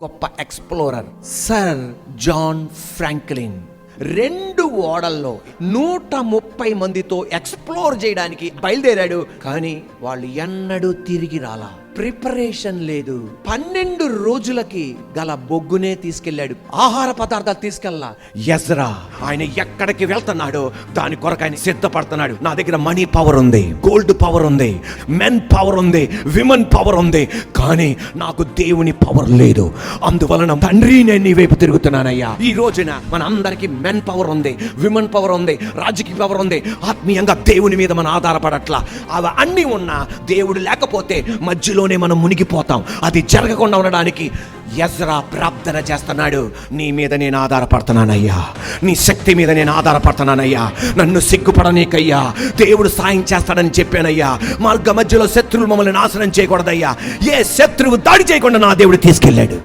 గొప్ప explorer sir John Franklin 2 ఓడల్లో 130 మందితో explore చేయడానికి బయలుదేరాడు. కానీ వాళ్ళు ఎన్నడూ తిరిగి రాలా. ప్రిపరేషన్ లేదు. 12 రోజులకి గల బొగ్గునే తీసుకెళ్ళాడు, ఆహార పదార్థాలు తీసుకెళ్ళా. ఎజ్రా ఆయన ఎక్కడికి వెళ్తున్నాడో దాని కొరకు ఆయన సిద్ధపడుతున్నాడు. నా దగ్గర మనీ పవర్ ఉంది, గోల్డ్ పవర్ ఉంది, మెన్ పవర్ ఉంది, విమెన్ పవర్ ఉంది, కానీ నాకు దేవుని పవర్ లేదు. అందువలన తండ్రి నేను నీ వైపు తిరుగుతున్నానయ్యా. ఈ రోజున మన అందరికి మెన్ పవర్ ఉంది, విమెన్ పవర్ ఉంది, రాజకీయ పవర్ ఉంది. ఆత్మీయంగా దేవుని మీద మనం ఆధారపడట్లా. అవి అన్నీ ఉన్నా దేవుడు లేకపోతే మధ్యలోనే మనం మునిగిపోతాం. అది జరగకుండా ఉండడానికి ఎజ్రా ప్రార్థన చేస్తున్నాడు. నీ మీద నేను ఆధారపడుతున్నానయ్యా, నీ శక్తి మీద నేను ఆధారపడుతున్నానయ్యా, నన్ను సిగ్గుపడనీకయ్యా, దేవుడు సాయం చేస్తాడని చెప్పానయ్యా. మార్గ మధ్యలో శత్రువులు మమ్మల్ని నాశనం చేయకూడదయ్యా. ఏ శత్రువు దాడి చేయకుండా నా దేవుడు తీసుకెళ్ళాడు.